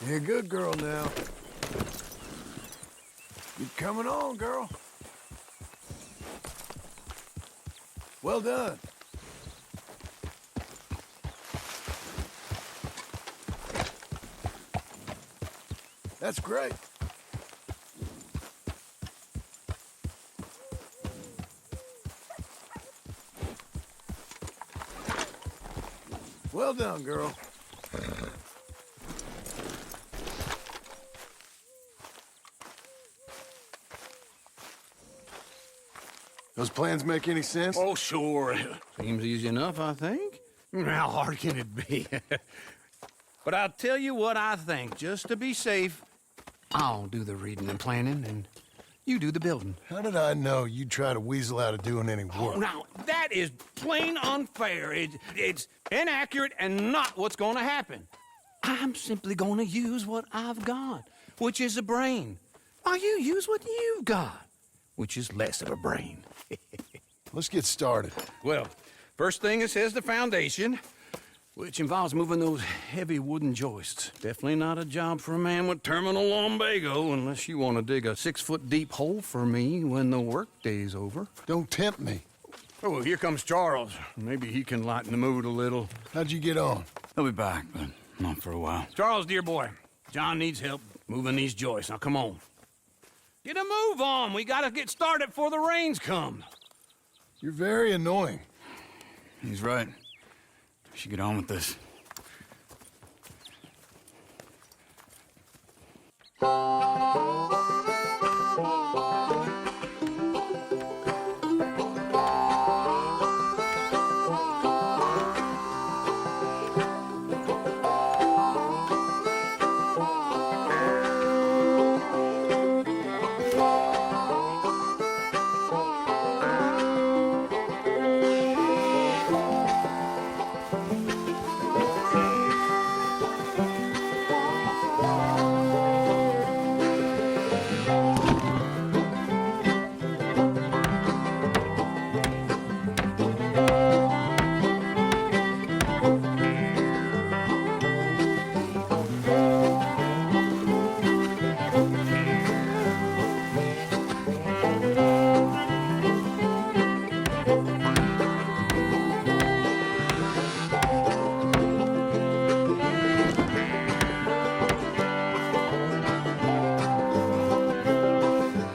You're a good girl now. You're coming on, girl. Well done. That's great. Well done, girl. Those plans make any sense? Oh, sure. Seems easy enough, I think. How hard can it be? But I'll tell you what I think. Just to be safe, I'll do the reading and planning, and you do the building. How did I know you'd try to weasel out of doing any Oh, work? now, that is plain unfair. It's inaccurate and not what's going to happen. I'm simply going to use what I've got, which is a brain, while you use what you've got, which is less of a brain. Let's get started. Well, first thing it says the foundation, which involves moving those heavy wooden joists. Definitely not a job for a man with terminal lumbago unless you want to dig a 6-foot deep hole for me when the workday's over. Don't tempt me. Oh, here comes Charles. Maybe he can lighten the mood a little. How'd you get on? He'll be back, but not for a while. Charles, dear boy, John needs help moving these joists. Now, come on. Get a move on. We gotta get started before the rains come. You're very annoying. He's right. We should get on with this.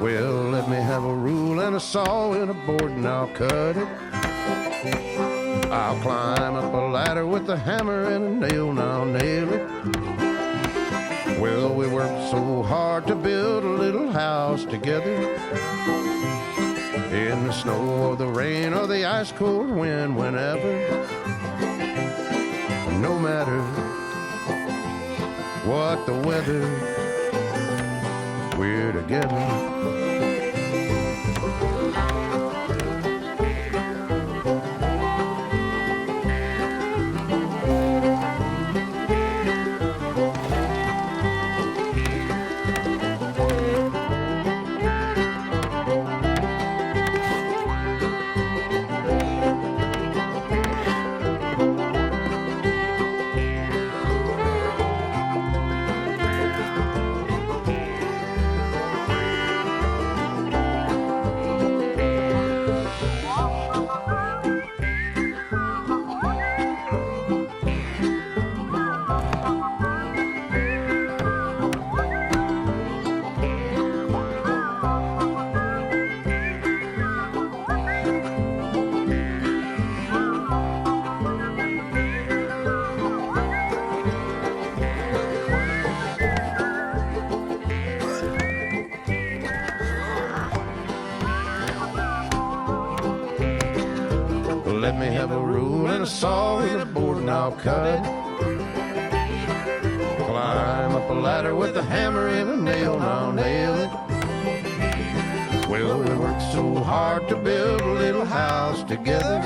Well, let me have a rule and a saw and a board and I'll cut it. I'll climb up a ladder with a hammer and a nail and I'll nail it. Well, we worked so hard to build a little house together. In the snow or the rain or the ice cold wind, whenever. No matter what the weather, we're together. Let me have a rule and a saw and a board and I'll cut. Climb up a ladder with a hammer and a nail and I'll nail it. Well, we worked so hard to build a little house together.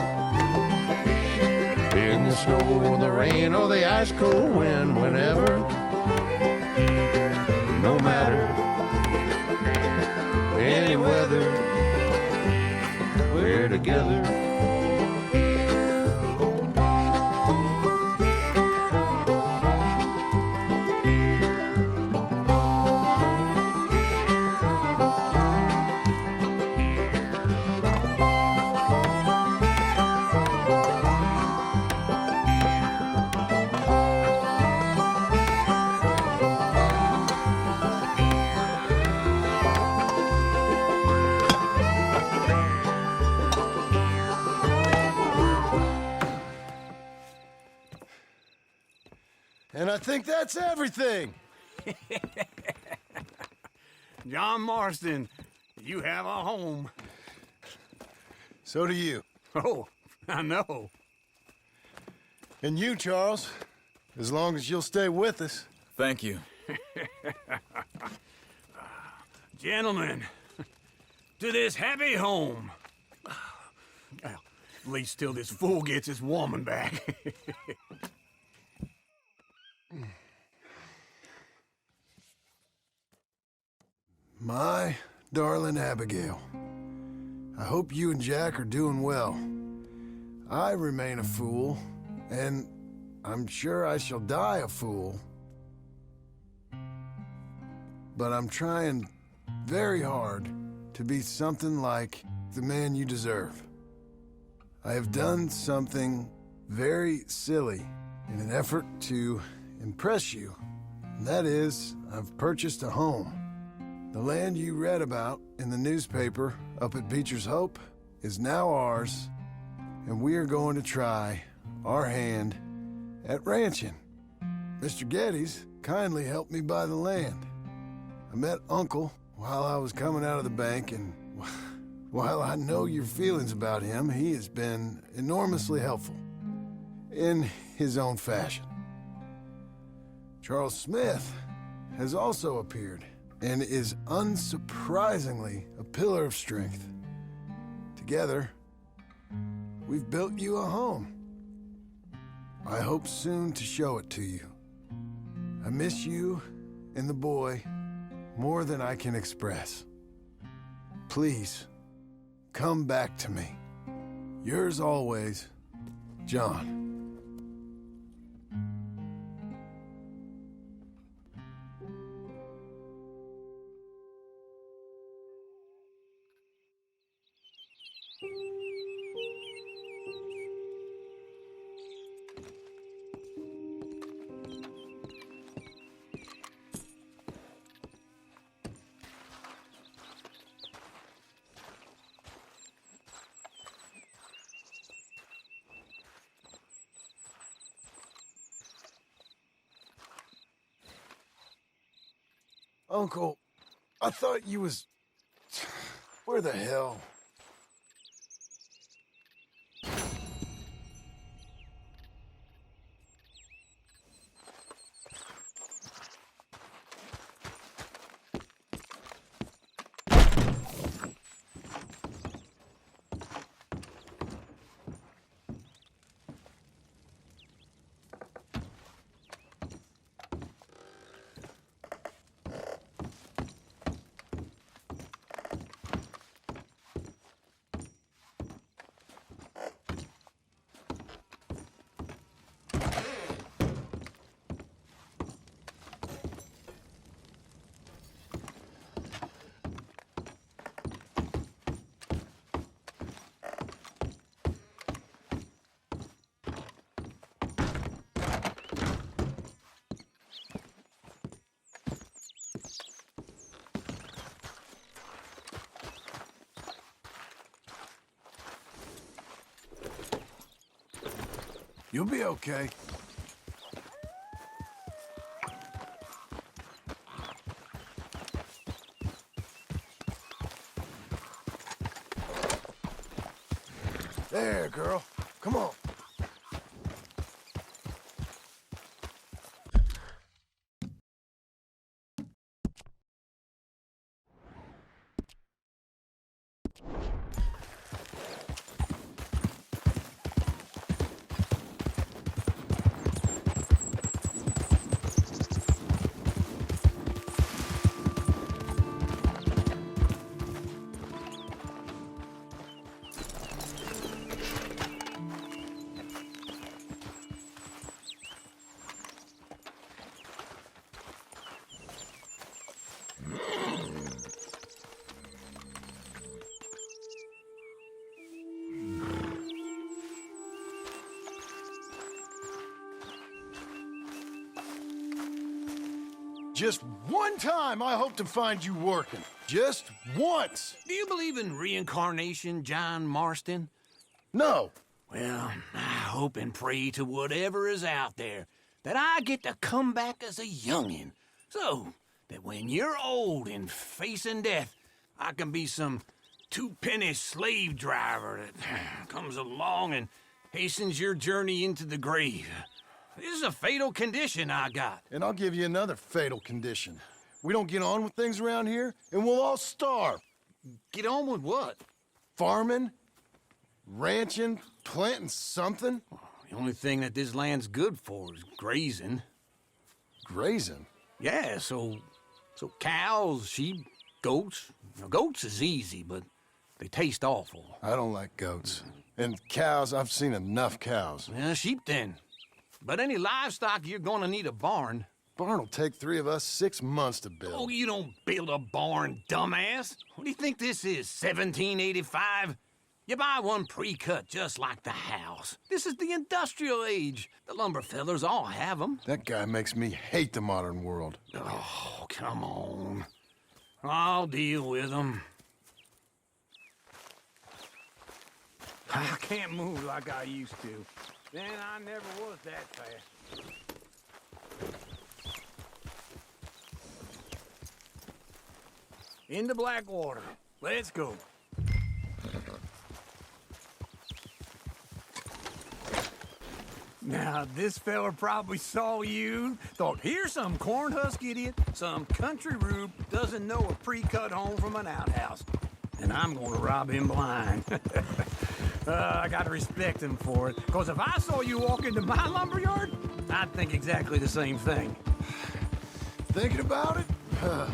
In the snow or the rain or the ice cold wind, whenever. No matter any weather, we're together. And I think that's everything. John Marston, you have a home. So do you. Oh, I know. And you, Charles. As long as you'll stay with us. Thank you. Gentlemen, to this happy home. Well, at least till this fool gets his woman back. My darling Abigail, I hope you and Jack are doing well. I remain a fool, and I'm sure I shall die a fool. But I'm trying very hard to be something like the man you deserve. I have done something very silly in an effort to impress you. And that is, I've purchased a home. The land you read about in the newspaper up at Beecher's Hope is now ours, and we are going to try our hand at ranching. Mr. Geddes kindly helped me buy the land. I met Uncle while I was coming out of the bank, and while I know your feelings about him, he has been enormously helpful in his own fashion. Charles Smith has also appeared and is unsurprisingly a pillar of strength. Together, we've built you a home. I hope soon to show it to you. I miss you and the boy more than I can express. Please, come back to me. Yours always, John. Uncle, I thought you was... Where the hell? You'll be okay. There, girl. Come on. Just one time I hope to find you working. Just once. Do you believe in reincarnation, John Marston? No. Well, I hope and pray to whatever is out there that I get to come back as a youngin', so that when you're old and facing death, I can be some two-penny slave driver that comes along and hastens your journey into the grave. This is a fatal condition I got. And I'll give you another fatal condition. We don't get on with things around here, and we'll all starve. Get on with what? Farming, ranching, planting something. The only thing that this land's good for is grazing. Grazing. Yeah, so cows, sheep, goats. Now, goats is easy, but they taste awful. I don't like goats. And cows, I've seen enough cows. Yeah, sheep then. But any livestock, you're gonna need a barn. Barn will take 3 of us 6 months to build. Oh, you don't build a barn, dumbass. What do you think this is, 1785? You buy one pre-cut just like the house. This is the industrial age. The lumber fellers all have them. That guy makes me hate the modern world. Oh, come on. I'll deal with them. I can't move like I used to. Then I never was that fast. Into Blackwater. Let's go. Now, this fella probably saw you, thought, here's some cornhusk idiot, some country rube doesn't know a pre-cut home from an outhouse. And I'm gonna rob him blind. I gotta respect him for it, because if I saw you walk into my lumberyard, I'd think exactly the same thing. Thinking about it? I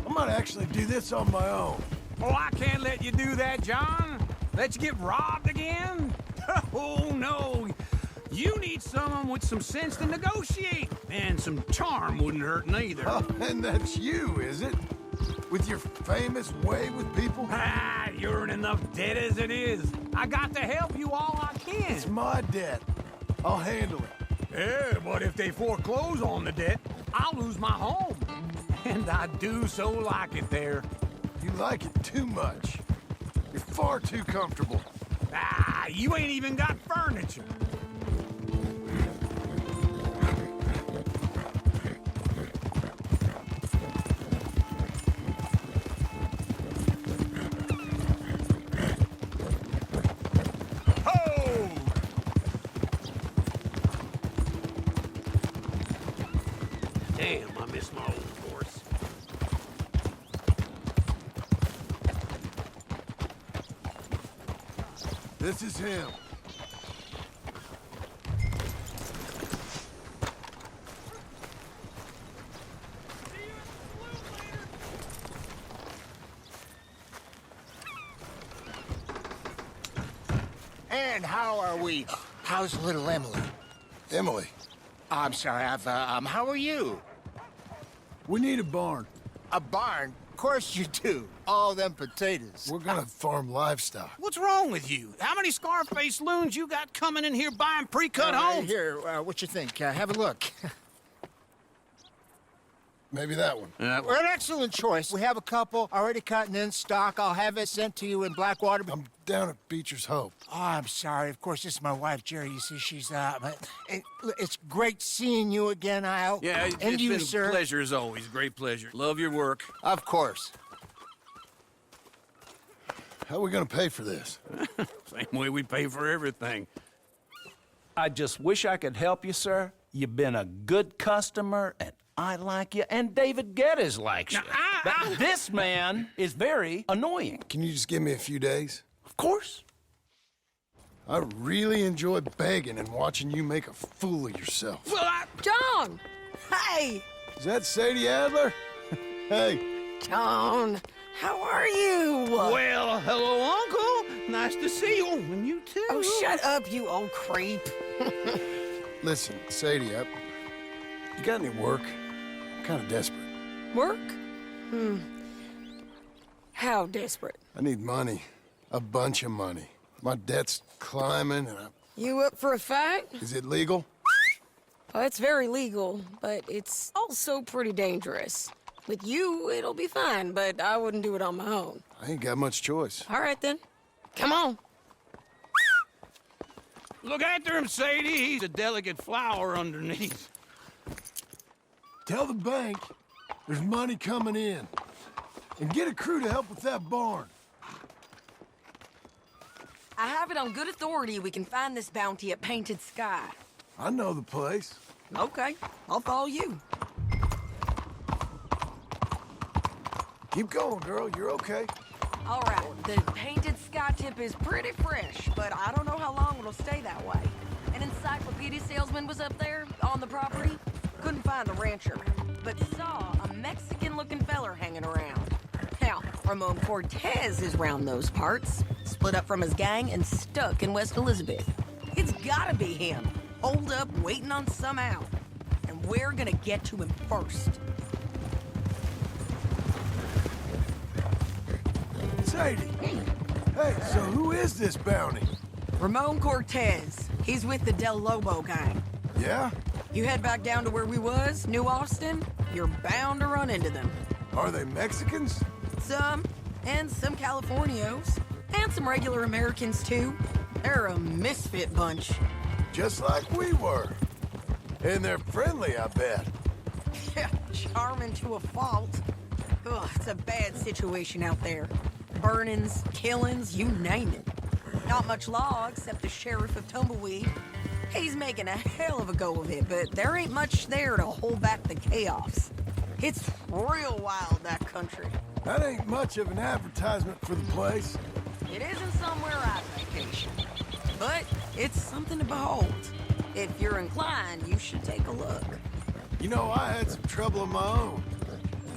might actually do this on my own. Oh, I can't let you do that, John. Let you get robbed again? Oh, no. You need someone with some sense to negotiate. And some charm wouldn't hurt neither. Oh, and that's you, is it? With your famous way with people? Ah, you're in enough debt as it is. I got to help you all I can. It's my debt. I'll handle it. Yeah, but if they foreclose on the debt, I'll lose my home. And I do so like it there. You like it too much. You're far too comfortable. Ah, you ain't even got furniture. Ho! Damn, I miss my old horse. This is him. And how are we? How's little Emily? Emily, I'm sorry, how are you? we need a barn. A barn? Of course you do. All them potatoes. We're gonna farm livestock. What's wrong with you? How many Scarface loons you got coming in here buying pre-cut homes? Here, what you think? Have a look. Maybe that one. We're an excellent choice. We have a couple already cut and in stock. I'll have it sent to you in Blackwater. I'm down at Beecher's Hope. Oh, I'm sorry. Of course, this is my wife, Jerry. You see, she's it's great seeing you again, Al. Yeah, and it's you, been sir. a pleasure as always. Great pleasure. Love your work. Of course. How are we gonna pay for this? Same way we pay for everything. I just wish I could help you, sir. You've been a good customer, and I like you, and David Geddes likes you. But this man is very annoying. Can you just give me a few days? Of course. I really enjoy begging and watching you make a fool of yourself. Well, John! Hey! Is that Sadie Adler? Hey, John, how are you? well, hello, Uncle. Nice to see you. And you too. Oh, shut up, you old creep. listen, Sadie, you got any work? I'm kind of desperate. Work? How desperate? I need money. A bunch of money. My debt's climbing, and You up for a fight? is it legal? Well, it's very legal, but it's also pretty dangerous. With you, it'll be fine, but I wouldn't do it on my own. I ain't got much choice. All right, then. Come on. Look after him, Sadie. He's a delicate flower underneath. Tell the bank there's money coming in. And get a crew to help with that barn. I have it on good authority we can find this bounty at Painted Sky. I know the place. Okay, I'll follow you. Keep going, girl. You're okay. All right, the Painted Sky tip is pretty fresh, but I don't know how long it'll stay that way. An encyclopedia salesman was up there on the property. Couldn't find the rancher, but saw a Mexican-looking feller hanging around. Now, Ramon Cortez is round those parts, split up from his gang and stuck in West Elizabeth. It's gotta be him, holed up waiting on some out. And we're gonna get to him first. Sadie. Hey, so who is this bounty? Ramon Cortez. He's with the Del Lobo gang. Yeah? You head back down to where we was, New Austin, you're bound to run into them. Are they Mexicans? Some, and some Californios, and some regular Americans too. They're a misfit bunch. Just like we were. And they're friendly, I bet. Yeah, charming to a fault. Ugh, it's a bad situation out there. Burnings, killings, you name it. Not much law except the sheriff of Tumbleweed. He's making a hell of a go of it, but there ain't much there to hold back the chaos. It's real wild, that country. That ain't much of an advertisement for the place. It isn't somewhere I vacation, but it's something to behold. If you're inclined, you should take a look. You know, I had some trouble of my own.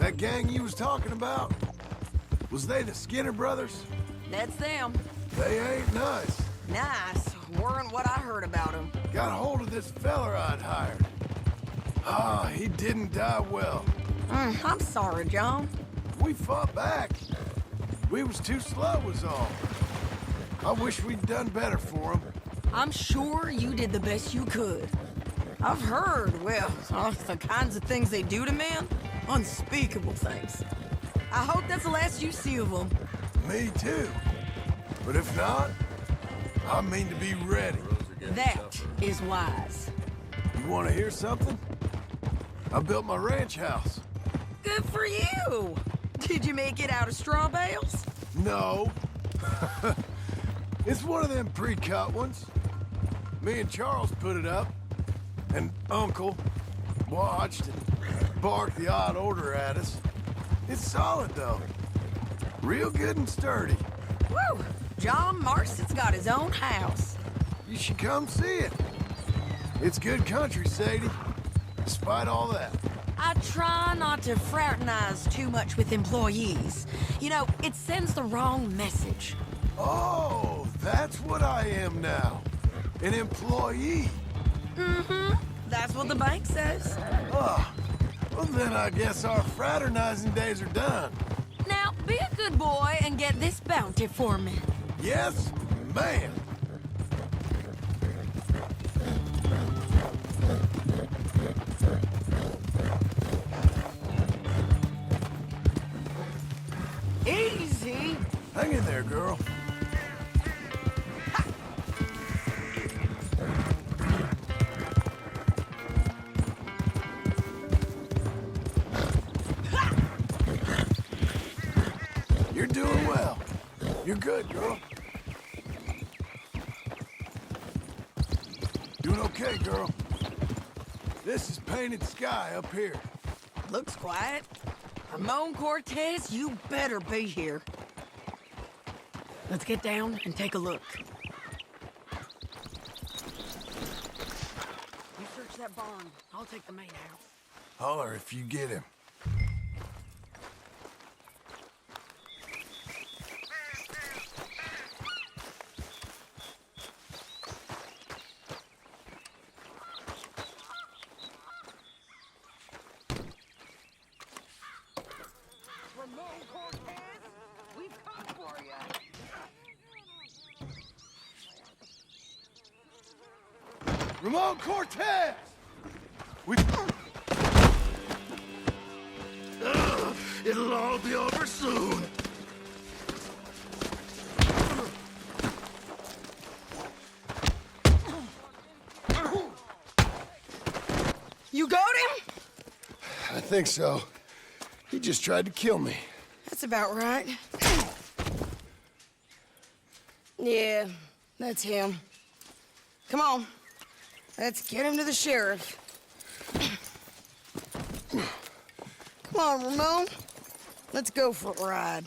That gang you was talking about, was they the Skinner brothers? That's them. They ain't nice. Nice weren't what I heard about them. Got hold of this feller I'd hired. Ah, he didn't die well. I'm sorry, John. We fought back. We was too slow was all. I wish we'd done better for him. I'm sure you did the best you could. I've heard, well, the kinds of things they do to men. Unspeakable things. I hope that's the last you see of them. Me too. But if not, I mean to be ready. That is wise. You want to hear something? I built my ranch house. Good for you. Did you make it out of straw bales? No. It's one of them pre-cut ones. Me and Charles put it up, and Uncle watched and barked the odd order at us. It's solid, though. Real good and sturdy. Woo! John Marston's got his own house. You should come see it. It's good country, Sadie. Despite all that. I try not to fraternize too much with employees. You know, it sends the wrong message. Oh, that's what I am now. An employee. Mm-hmm. That's what the bank says. Ah, well then I guess our fraternizing days are done. Now, be a good boy and get this bounty for me. Yes, ma'am. Easy. Hang in there, girl. You're doing well. You're good, girl. Doing okay, girl. This is Painted Sky up here. Looks quiet. Ramon Cortez, you better be here. Let's get down and take a look. You search that barn. I'll take the main house. Holler if you get him. Ramon Cortez, we've come for you. Ramon Cortez! We... It'll all be over soon. You got him? I think so. He just tried to kill me. That's about right. Yeah, that's him. Come on. Let's get him to the sheriff. Come on, Ramon. Let's go for a ride.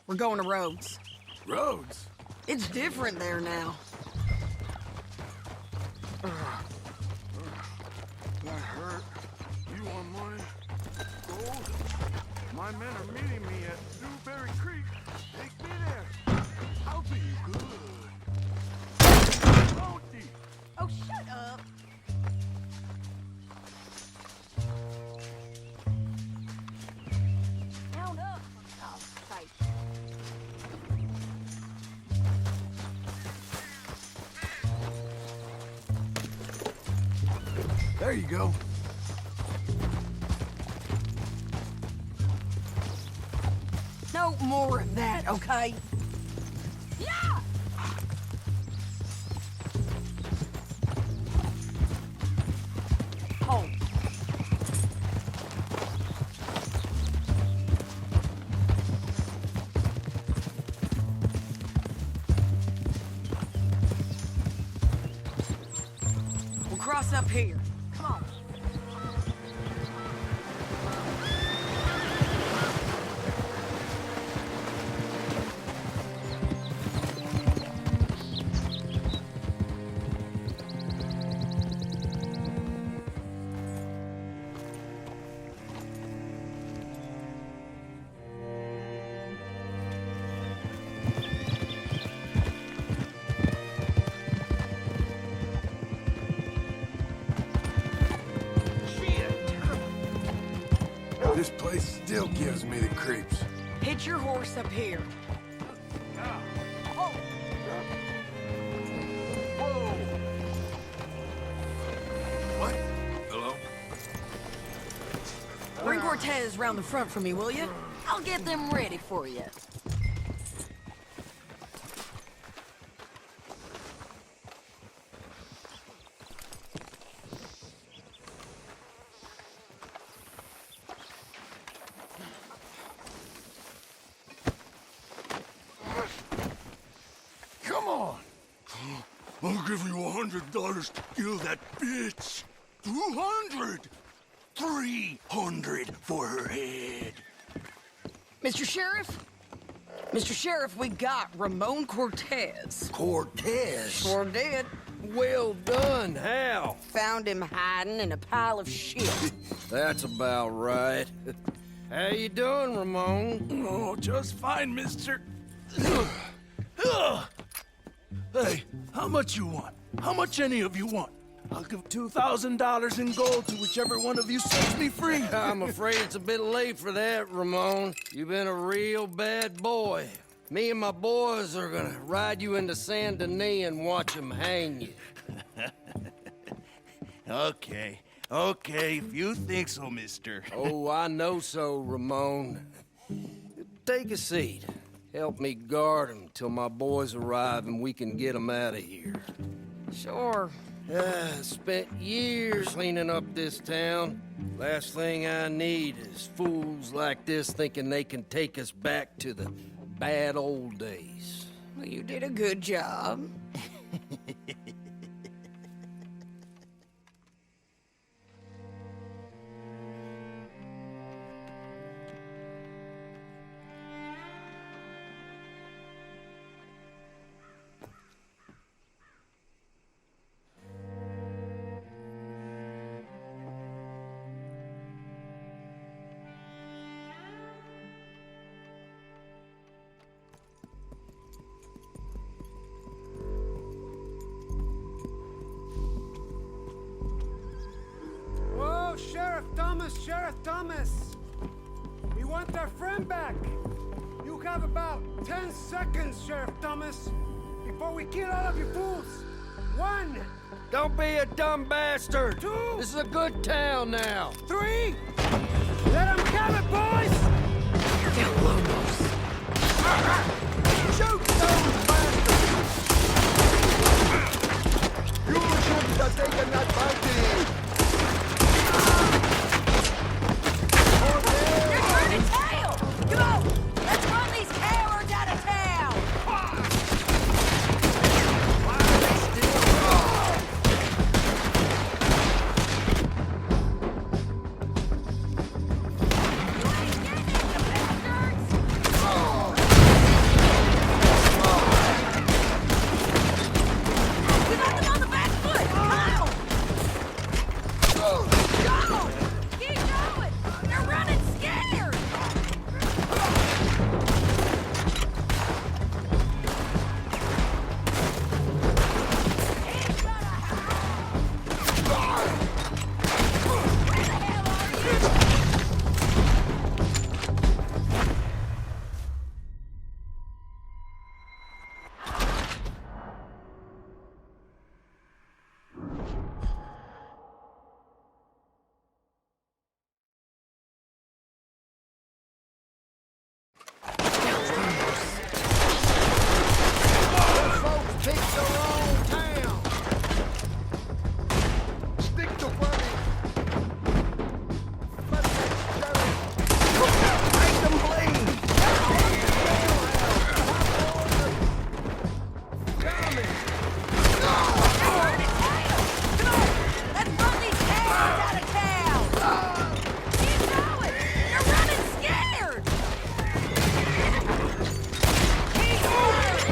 We're going to Rhodes. Rhodes? It's different there now. That hurt. You want money? Gold? My men are meeting me at Dewberry Creek. Take me there. I'll be good. Oh, shut up. Count up, for God's sake. There you go. No more of that, okay? Yeah! Hold. We'll cross up here. Come on. This place still gives me the creeps. Hitch your horse up here. What? Hello? Bring Cortez round the front for me, will you? I'll get them ready for you. Come on! I'll give you $100 to kill that bitch. 200! 300 for her head. Mr. Sheriff? Mr. Sheriff, we got Ramon Cortez. Cortez? Sure did. Well done, Hal. Found him hiding in a pile of shit. That's about right. How you doing, Ramon? Oh, just fine, mister. Hey, how much you want? How much any of you want? I'll give $2,000 in gold to whichever one of you sets me free. I'm afraid it's a bit late for that, Ramon. You've been a real bad boy. Me and my boys are gonna ride you into Saint Denis and watch them hang you. Okay, if you think so, mister. Oh, I know so, Ramon. Take a seat. Help me guard him till my boys arrive and we can get them out of here. Sure. Spent years cleaning up this town. Last thing I need is fools like this thinking they can take us back to the bad old days. Well, you did a good job. Whoa, Sheriff Thomas! We want our friend back! You have about 10 seconds, Sheriff Thomas, before we kill all of you fools! 1, Don't be a dumb bastard! 2, This is a good town now! 3! Let them have it, boys! Shoot those bastards! You shouldn't have taken that bounty! coming! Burn it down! Come on! Let's run these cowards out of town! Keep going! You're running scared! Keep going!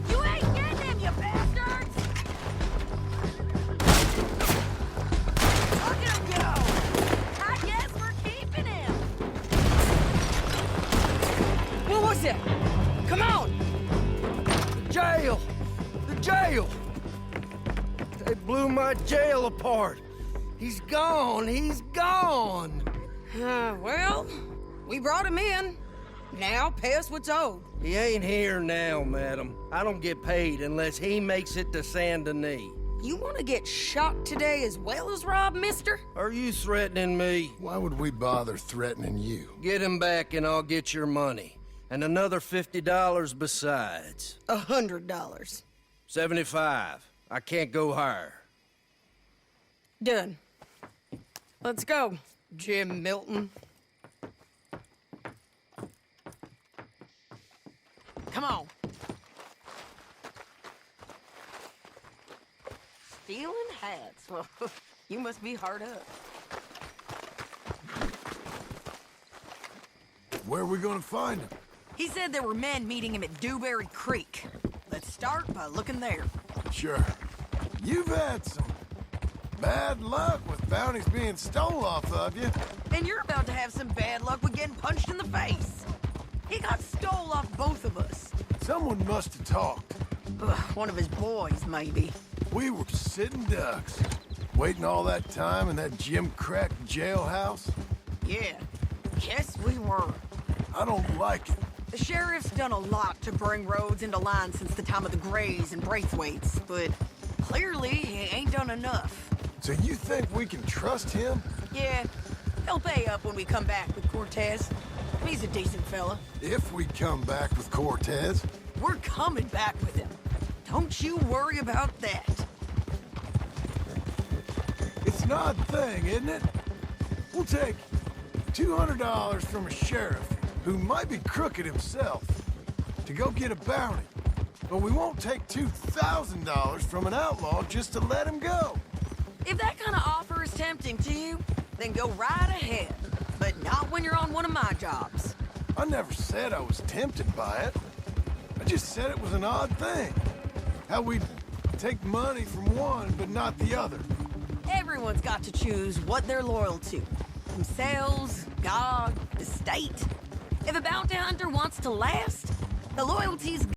You ain't getting him, you bastards! Look at him go! I guess we're keeping him! What was that? Come on! Jail! The jail! They blew my jail apart. He's gone. He's gone. Well, we brought him in. Now pay us what's owed. He ain't here now, madam. I don't get paid unless he makes it to Saint Denis. You want to get shot today as well as Rob, mister? Are you threatening me? Why would we bother threatening you? Get him back and I'll get your money. And another $50 besides. $100. 75. I can't go higher. Done. Let's go, Jim Milton. Come on. Stealing hats? Well, you must be hard up. Where are we gonna find him? He said there were men meeting him at Dewberry Creek. Let's start by looking there. Sure. You've had some bad luck with bounties being stole off of you. And you're about to have some bad luck with getting punched in the face. He got stole off both of us. Someone must have talked. Ugh, one of his boys, maybe. We were sitting ducks, waiting all that time in that Jim Crack jailhouse. Yeah, guess we were. I don't like it. The sheriff's done a lot to bring roads into line since the time of the Grays and Braithwaites, but clearly he ain't done enough. So you think we can trust him? Yeah, he'll pay up when we come back with Cortez. He's a decent fella. If we come back with Cortez? We're coming back with him. Don't you worry about that. It's an odd thing, isn't it? We'll take $200 from a sheriff who might be crooked himself to go get a bounty. But we won't take $2,000 from an outlaw just to let him go. If that kind of offer is tempting to you, then go right ahead. But not when you're on one of my jobs. I never said I was tempted by it. I just said it was an odd thing. How we'd take money from one but not the other. Everyone's got to choose what they're loyal to. Themselves, God, the state. If a bounty hunter wants to last, the loyalty's